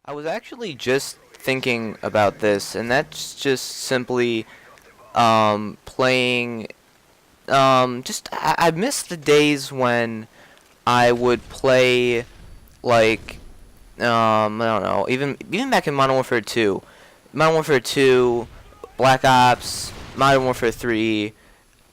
I was actually just thinking about this, and that's just simply playing. I miss the days when I would play like I don't know, even back in Modern Warfare 2, Modern Warfare 2, Black Ops, Modern Warfare 3.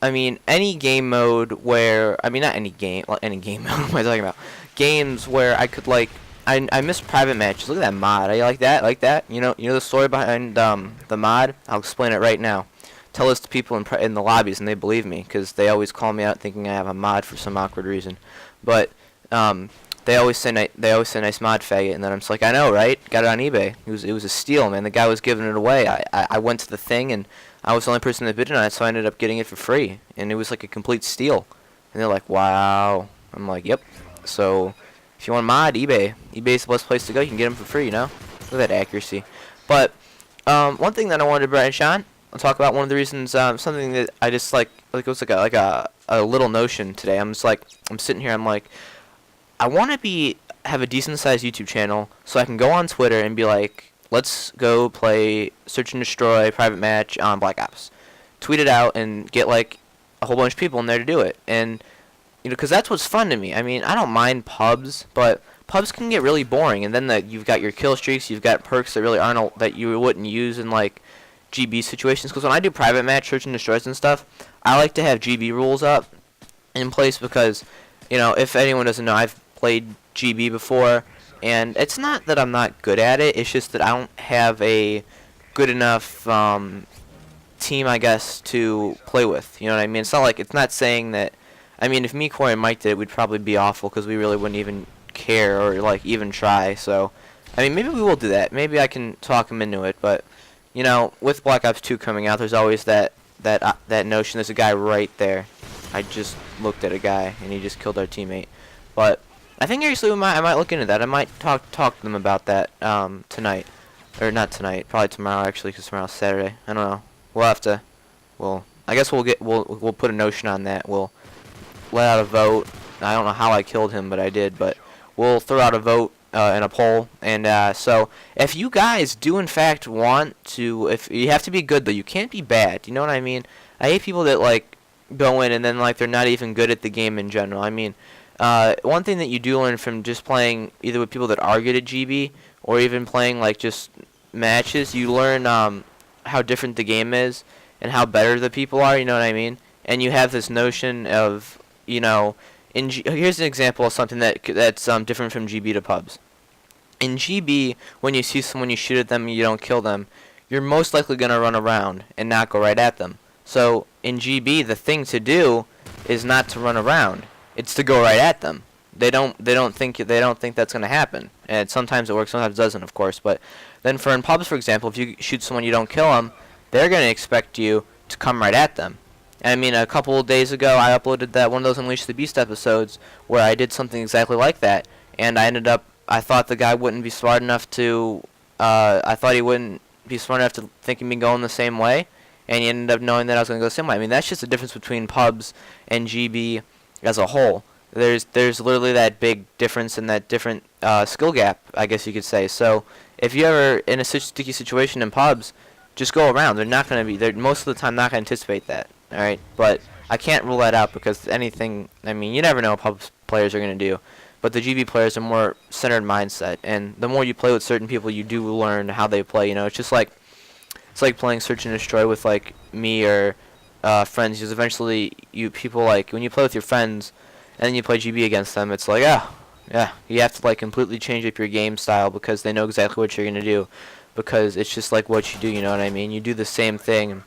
I mean, any game mode where not any game, like any game mode. What am I talking about? Games where I could like I miss private matches. Look at that mod. I like that. Like that. You know the story behind the mod. I'll explain it right now. Tell this to people in the lobbies, and they believe me because they always call me out thinking I have a mod for some awkward reason. But they always say nice mod faggot, and then I'm just like, I know, right? Got it on eBay. It was a steal, man. The guy was giving it away. I went to the thing, and I was the only person that bid on it, so I ended up getting it for free, and it was like a complete steal. And they're like, wow. I'm like, yep. So if you want a mod, eBay. eBay's the best place to go. You can get them for free, you know? Look at that accuracy. But one thing that I wanted to branch on, I'll talk about one of the reasons, something that I just it was like a little notion today. I'm sitting here, I'm like, I want to have a decent sized YouTube channel so I can go on Twitter and be like, let's go play Search and Destroy private match on Black Ops. Tweet it out and get like a whole bunch of people in there to do it. And because that's what's fun to me. I mean, I don't mind pubs, but pubs can get really boring. And then you've got your kill streaks, you've got perks that really aren't that you wouldn't use in like GB situations. Because when I do private match Search and Destroys and stuff, I like to have GB rules up in place because, if anyone doesn't know, I've played GB before, and it's not that I'm not good at it. It's just that I don't have a good enough team, I guess, to play with. You know what I mean? It's not saying that. I mean, if me, Corey, and Mike did it, we'd probably be awful because we really wouldn't even care or like even try. So, I mean, maybe we will do that. Maybe I can talk him into it. But with Black Ops 2 coming out, there's always that notion. There's a guy right there. I just looked at a guy and he just killed our teammate. But I think actually I might look into that. I might talk to them about that tonight, or not tonight, probably tomorrow actually, because tomorrow's Saturday. I don't know. We'll have to. I guess we'll put a notion on that. We'll let out a vote. I don't know how I killed him, but I did. But we'll throw out a vote and a poll. And so if you guys do in fact want to, if you have to be good though, you can't be bad. You know what I mean? I hate people that like go in and then like they're not even good at the game in general. I mean. One thing that you do learn from just playing either with people that are good at GB or even playing like just matches, you learn how different the game is and how better the people are, you know what I mean? And you have this notion of, here's an example of something that's different from GB to pubs. In GB, when you see someone, you shoot at them and you don't kill them, you're most likely going to run around and not go right at them. So in GB, the thing to do is not to run around. It's to go right at them. They don't think that's gonna happen. And sometimes it works, sometimes it doesn't, of course. But then in pubs, for example, if you shoot someone, you don't kill them, they're gonna expect you to come right at them. And I mean, a couple of days ago, I uploaded that one of those Unleash the Beast episodes where I did something exactly like that, and I thought the guy wouldn't be smart enough to. I thought he wouldn't be smart enough to think of me going the same way, and he ended up knowing that I was gonna go the same way. I mean, that's just the difference between pubs and GB. As a whole, there's literally that big difference in that different skill gap, I guess you could say. So if you're ever in a sticky situation in pubs, just go around. They're most of the time not going to anticipate that. All right, but I can't rule that out because anything. I mean, you never know what pubs players are going to do. But the GB players are more centered mindset, and the more you play with certain people, you do learn how they play. It's like playing Search and Destroy with like me or. Friends, because eventually people like when you play with your friends and then you play GB against them, it's like yeah, you have to like completely change up your game style because they know exactly what you're gonna do, because it's just like what you do, you know what I mean? You do the same thing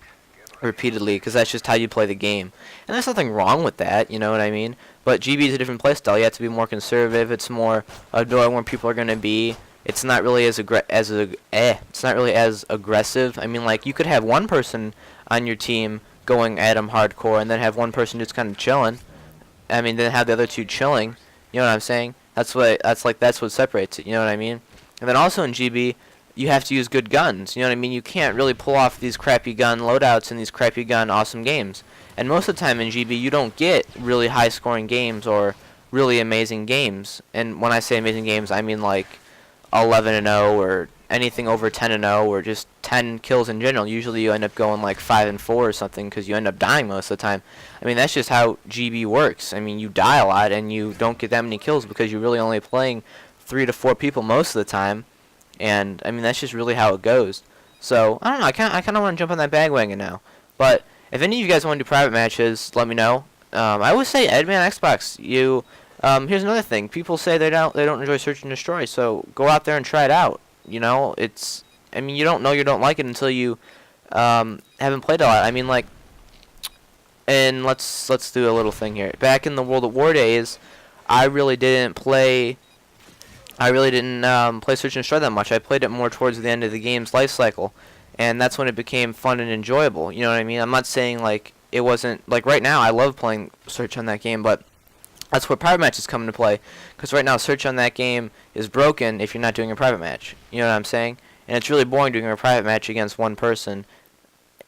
repeatedly because that's just how you play the game, and there's nothing wrong with that, you know what I mean? But GB is a different play style. You have to be more conservative. It's more knowing where people are gonna be. It's not really as it's not really as aggressive. I mean, like you could have one person on your team going at him hardcore, and then have one person just kind of chilling. I mean, then have the other two chilling. You know what I'm saying? That's what separates it. You know what I mean? And then also in GB, you have to use good guns. You know what I mean? You can't really pull off these crappy gun loadouts in these crappy gun awesome games. And most of the time in GB, you don't get really high scoring games or really amazing games. And when I say amazing games, I mean like 11-0 or anything over 10-0 or just 10 kills in general. Usually you end up going like 5-4 or something because you end up dying most of the time. I mean, that's just how GB works. I mean, you die a lot and you don't get that many kills because you're really only playing 3 to 4 people most of the time. And I mean, that's just really how it goes. So I don't know. I kind of want to jump on that bandwagon now. But if any of you guys want to do private matches, let me know. I always say Edman Xbox. Here's another thing. People say they don't enjoy Search and Destroy. So go out there and try it out. You know, I mean, you don't know you don't like it until you haven't played a lot. I mean, like, and let's do a little thing here. Back in the World at War days, I really didn't play Search and Destroy that much. I played it more towards the end of the game's life cycle, and that's when it became fun and enjoyable. You know what I mean? I'm not saying like it wasn't like right now. I love playing Search on that game, but that's where private matches come into play. Because right now, Search on that game is broken if you're not doing a private match. You know what I'm saying? And it's really boring doing a private match against one person.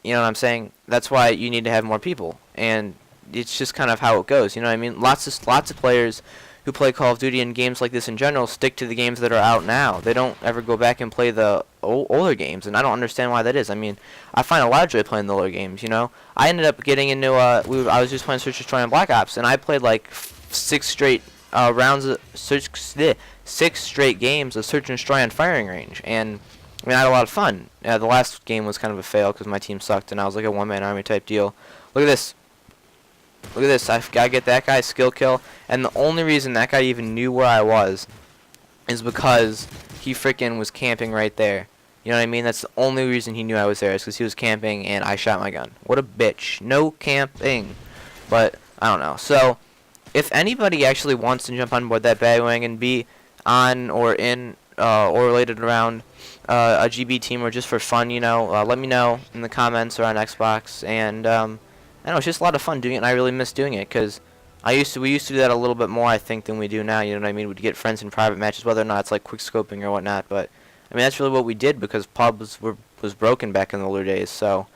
You know what I'm saying? That's why you need to have more people. And it's just kind of how it goes. You know what I mean? Lots of players who play Call of Duty and games like this in general stick to the games that are out now. They don't ever go back and play the older games, and I don't understand why that is. I mean, I find a lot of joy playing the older games, you know? I ended up getting into, I was just playing Search and Destroy on Black Ops, and I played like 6 straight six straight games of Search and Destroy on Firing Range, and I mean, I had a lot of fun. The last game was kind of a fail because my team sucked, and I was like a one-man army type deal. Look at this. Look at this. I gotta get that guy skill kill, and the only reason that guy even knew where I was is because he freaking was camping right there. You know what I mean? That's the only reason he knew I was there, is because he was camping and I shot my gun. What a bitch. No camping. But I don't know. So if anybody actually wants to jump on board that bandwagon and be on or in or related around a GB team or just for fun, you know, let me know in the comments or on Xbox. And I don't know, it's just a lot of fun doing it, and I really miss doing it because we used to do that a little bit more, I think, than we do now. You know what I mean? We'd get friends in private matches, whether or not it's like quick scoping or whatnot. But I mean, that's really what we did because pubs was broken back in the older days. So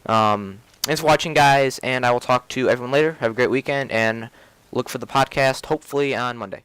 thanks for watching, guys, and I will talk to everyone later. Have a great weekend, and look for the podcast hopefully on Monday.